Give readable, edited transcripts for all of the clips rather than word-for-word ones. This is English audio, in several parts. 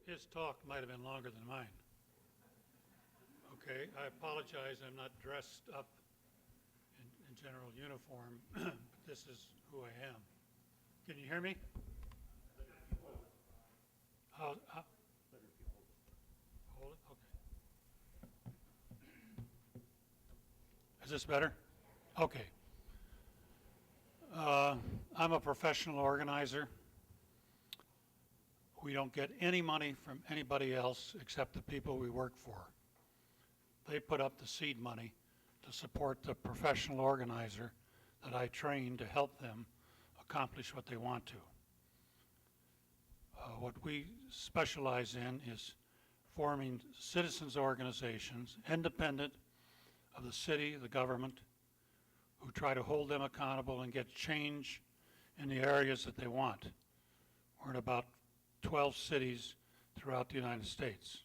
His talk might have been longer than mine. Okay, I apologize, I'm not dressed up in general uniform, but this is who I am. Can you hear me? How? Hold it? Okay. Is this better? Okay. I'm a professional organizer. We don't get any money from anybody else except the people we work for. They put up the seed money to support the professional organizer that I train to help them accomplish what they want to. What we specialize in is forming citizens organizations independent of the city, the government, who try to hold them accountable and get change in the areas that they want. We're in about 12 cities throughout the United States.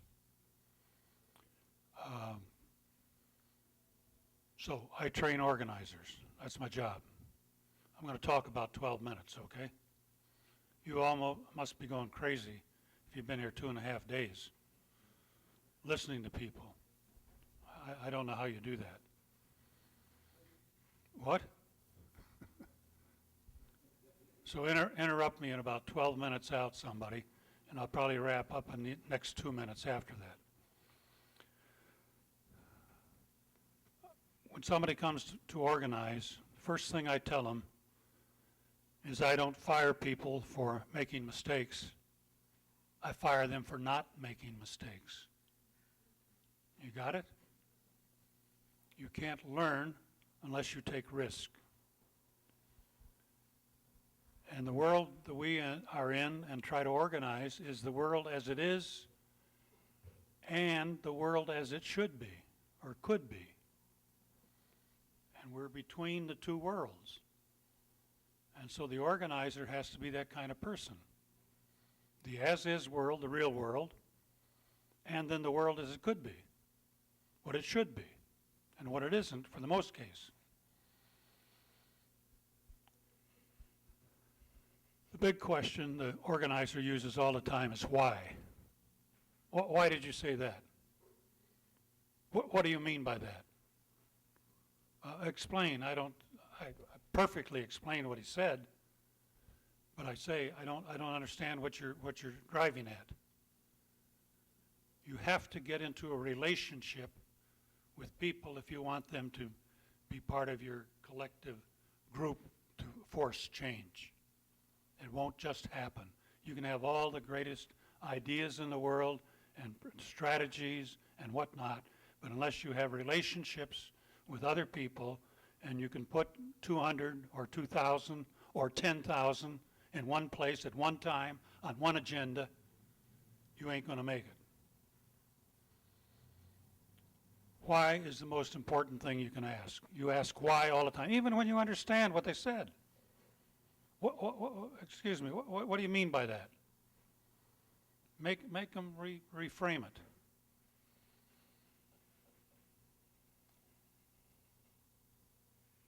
So I train organizers. That's my job. I'm going to talk about 12 minutes, okay? You all must be going crazy if you've been here 2.5 days listening to people. I don't know how you do that. What? So interrupt me in about 12 minutes out, somebody, and I'll probably wrap up in the next 2 minutes after that. When somebody comes to organize, the first thing I tell them is I don't fire people for making mistakes. I fire them for not making mistakes. You got it? You can't learn unless you take risk. And the world that we are in and try to organize is the world as it is and the world as it should be or could be. And we're between the two worlds. And so the organizer has to be that kind of person. The as-is world, the real world, and then the world as it could be, what it should be, and what it isn't for the most case. The big question the organizer uses all the time is why? Why did you say that? What do you mean by that? Explain. I perfectly explain what he said, but I say I don't understand what you're driving at. You have to get into a relationship with people if you want them to be part of your collective group to force change. It won't just happen. You can have all the greatest ideas in the world and strategies and whatnot, but unless you have relationships with other people and you can put 200 or 2,000 or 10,000 in one place at one time on one agenda, you ain't going to make it. Why is the most important thing you can ask. You ask why all the time, even when you understand what they said. Excuse me, what do you mean by that? Make them reframe it.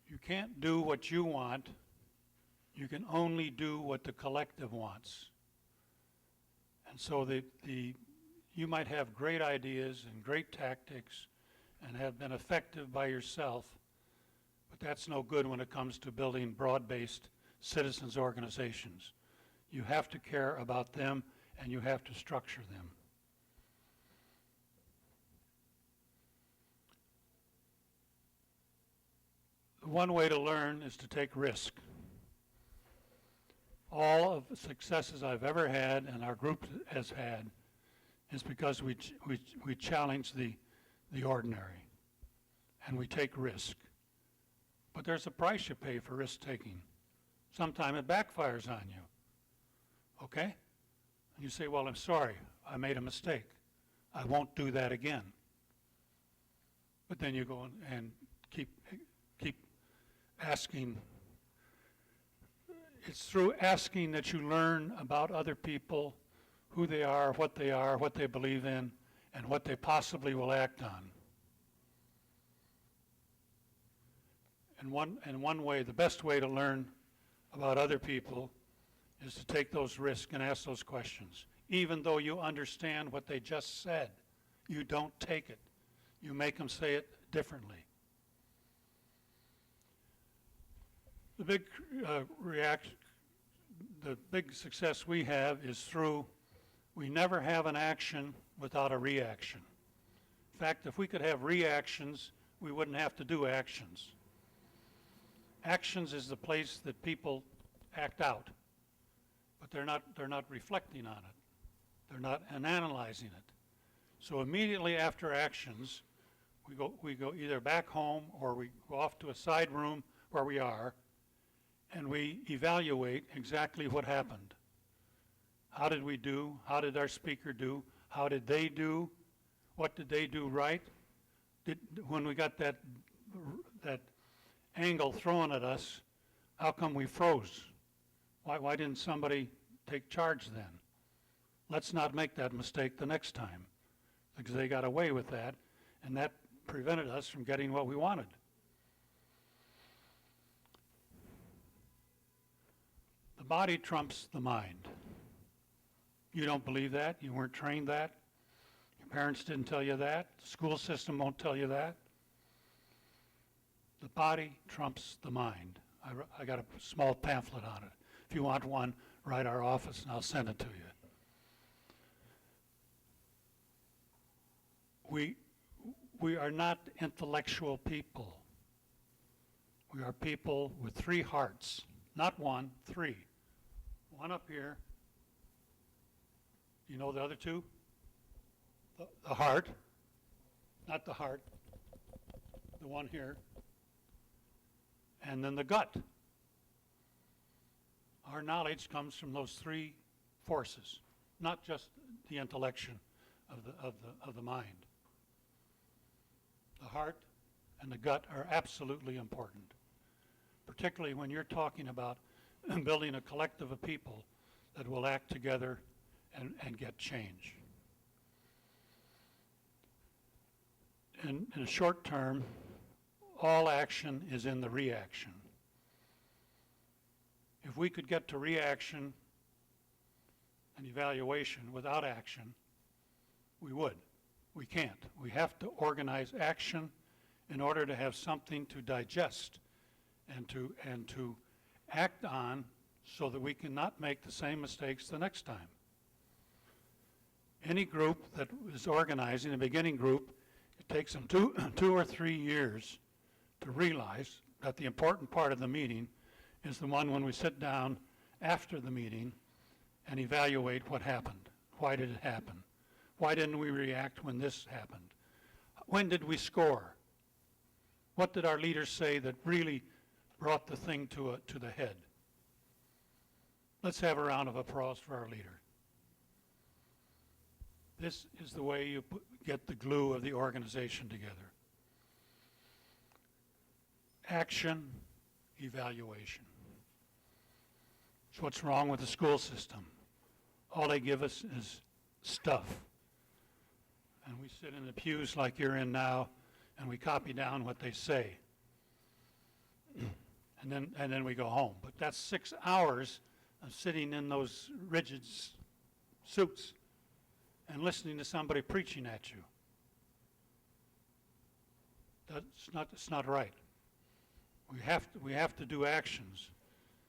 You can't do what you want. You can only do what the collective wants. And so you might have great ideas and great tactics and have been effective by yourself, but that's no good when it comes to building broad-based citizens organizations. You have to care about them and you have to structure them. One way to learn is to take risk. All of the successes I've ever had and our group has had is because we challenge the ordinary and we take risk. But there's a price you pay for risk taking. Sometimes it backfires on you. Okay? And you say, well, I'm sorry, I made a mistake. I won't do that again. But then you go and keep asking. It's through asking that you learn about other people, who they are, what they believe in, and what they possibly will act on. And one way, the best way to learn about other people is to take those risks and ask those questions. even though you understand what they just said. You don't take it. You make them say it differently. The big the big success we have is through, we never have an action without a reaction. In fact, if we could have reactions, we wouldn't have to do actions. Actions is the place that people act out, but they're not reflecting on it. They're not analyzing it. So immediately after actions, we go either back home or we go off to a side room where we are, and we evaluate exactly what happened. How did we do? How did our speaker do? How did they do? What did they do right? When we got that angle thrown at us, how come we froze? Why didn't somebody take charge then? Let's not make that mistake the next time, because they got away with that, and that prevented us from getting what we wanted. The body trumps the mind. You don't believe that? You weren't trained that? Your parents didn't tell you that? The school system won't tell you that? The body trumps the mind. I got a small pamphlet on it. If you want one, write our office and I'll send it to you. We are not intellectual people. We are people with three hearts. Not one, three. One up here. You know the other two? The heart. Not the heart. The one here. And then the gut. Our knowledge comes from those three forces, not just the intellection of the mind. The heart and the gut are absolutely important, particularly when you're talking about building a collective of people that will act together and get change. In the short term, all action is in the reaction. If we could get to reaction and evaluation without action, we would. We can't. We have to organize action in order to have something to digest and to act on so that we cannot make the same mistakes the next time. Any group that is organizing, a beginning group, it takes them two or 3 years to realize that the important part of the meeting is the one when we sit down after the meeting and evaluate what happened. Why did it happen? Why didn't we react when this happened? When did we score? What did our leaders say that really brought the thing to the head? Let's have a round of applause for our leader. This is the way you get the glue of the organization together. Action, evaluation. It's what's wrong with the school system. All they give us is stuff. And we sit in the pews like you're in now, and we copy down what they say. And then we go home. But that's 6 hours of sitting in those rigid suits and listening to somebody preaching at you. It's not right. We have to do actions.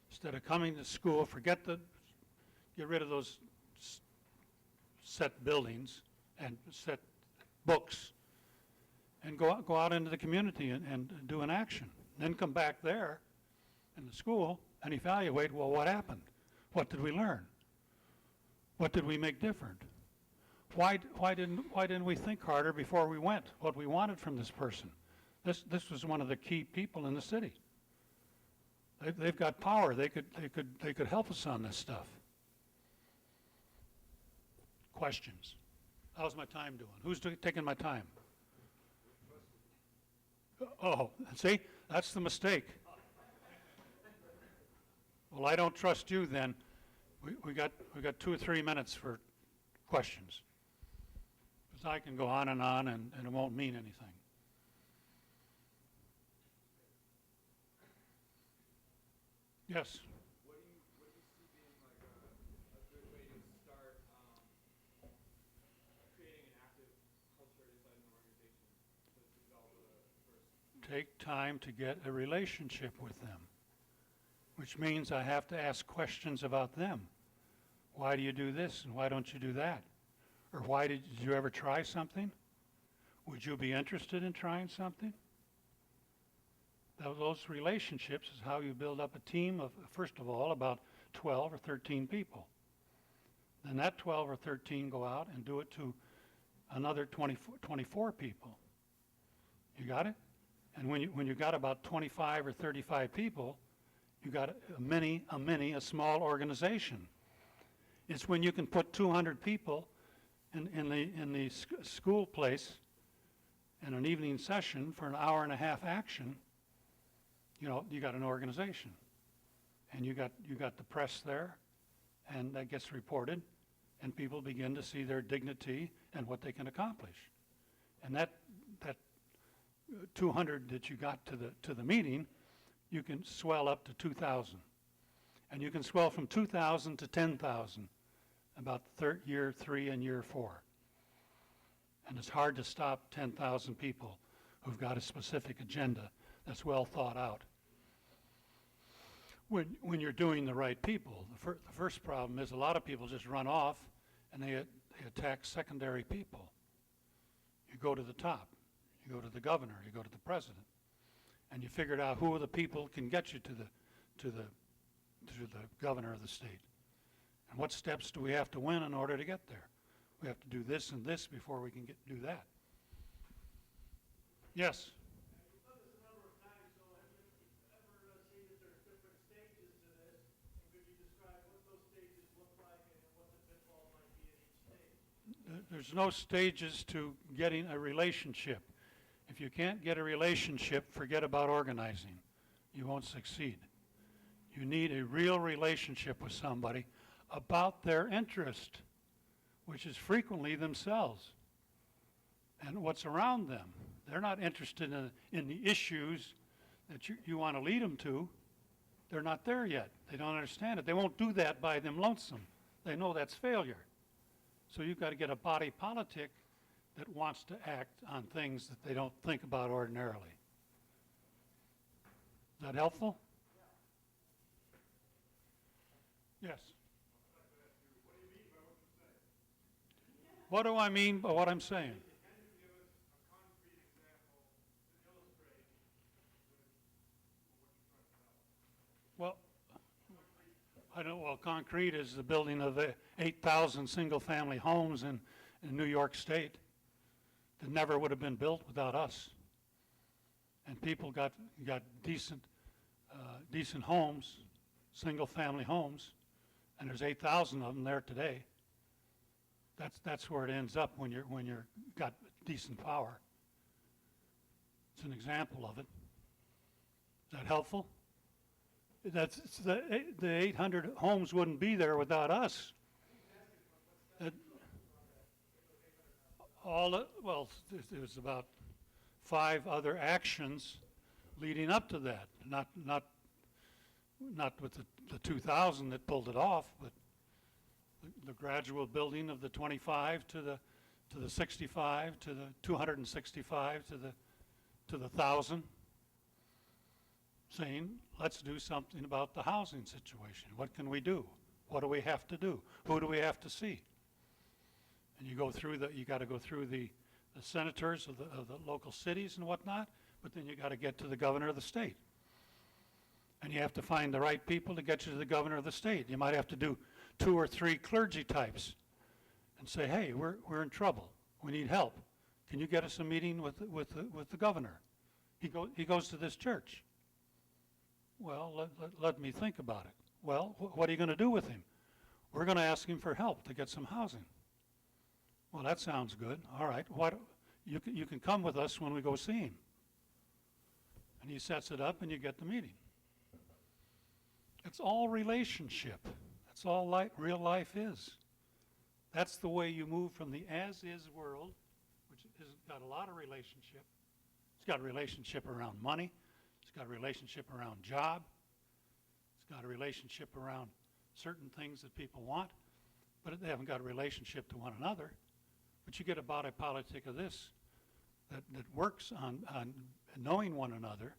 Instead of coming to school, get rid of those set buildings and set books, and go out into the community and do an action. Then come back there in the school and evaluate, well, what happened? What did we learn? What did we make different? Why didn't we think harder before we went? What we wanted from this person? This was one of the key people in the city. They've got power. They could help us on this stuff. Questions? How's my time doing? Who's taking my time? Oh, see, that's the mistake. Well, I don't trust you then. We got 2 or 3 minutes for questions. Because I can go on and it won't mean anything. Yes. What do you see being like a good way to start take time to get a relationship with them, which means I have to ask questions about them. Why do you do this and why don't you do that? Or why did you ever try something? Would you be interested in trying something? Those relationships is how you build up a team of, first of all, about 12 or 13 people. Then that 12 or 13 go out and do it to another 24 people. You got it? And when you got about 25 or 35 people, you got a small organization. It's when you can put 200 people in the school place in an evening session for an hour and a half action. You know, you got an organization, and you got the press there, and that gets reported, and people begin to see their dignity and what they can accomplish. And that 200 that you got to the meeting, you can swell up to 2,000, and you can swell from 2,000 to 10,000, about year 3 and year 4. And it's hard to stop 10,000 people who've got a specific agenda that's well thought out. When you're doing the right people, the first problem is a lot of people just run off and they attack secondary people. You go to the top, you go to the governor, you go to the president, and you figured out who are the people can get you to the governor of the state. And what steps do we have to win in order to get there? We have to do this and this before we can do that. Yes? You've done this a number of times, so have you ever seen that there's different stages to this? And could you describe what those stages look like and what the pitfall might be at each stage? There's no stages to getting a relationship. If you can't get a relationship, forget about organizing. You won't succeed. You need a real relationship with somebody about their interest, which is frequently themselves and what's around them. They're not interested in the issues that you want to lead them to. They're not there yet. They don't understand it. They won't do that by them lonesome. They know that's failure. So you've got to get a body politic that wants to act on things that they don't think about ordinarily. Is that helpful? Yes. What do I mean by what I'm saying? Well, I know. Well, concrete is the building of 8,000 single-family homes in New York State that never would have been built without us. And people got decent homes, single-family homes, and there's 8,000 of them there today. That's where it ends up when you're got decent power. It's an example of it. Is that helpful? The 800 homes wouldn't be there without us. Well, there's about 5 other actions leading up to that. Not with the 2,000 that pulled it off, but the gradual building of the 25 to the 65 to the 265 to the 1,000, saying let's do something about the housing situation. What can we do? What do we have to do? Who do we have to see? And you got to go through the senators of the local cities and whatnot, but then you got to get to the governor of the state. And you have to find the right people to get you to the governor of the state. You might have to do 2 or 3 clergy types and say, hey, we're in trouble. We need help. Can you get us a meeting with the governor? He goes to this church. Well, let me think about it. Well, what are you going to do with him? We're going to ask him for help to get some housing. Well, that sounds good. All right. You can come with us when we go see him. And he sets it up and you get the meeting. It's all relationship. That's all real life is. That's the way you move from the as-is world, which has got a lot of relationship. It's got a relationship around money. It's got a relationship around job. It's got a relationship around certain things that people want, but they haven't got a relationship to one another. But you get a body politic of this that works on knowing one another,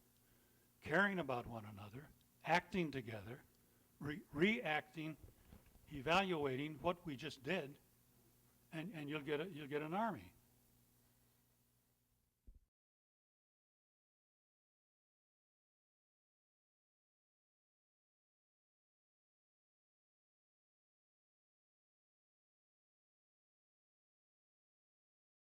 caring about one another, acting together, reacting, evaluating what we just did, and you'll get an army.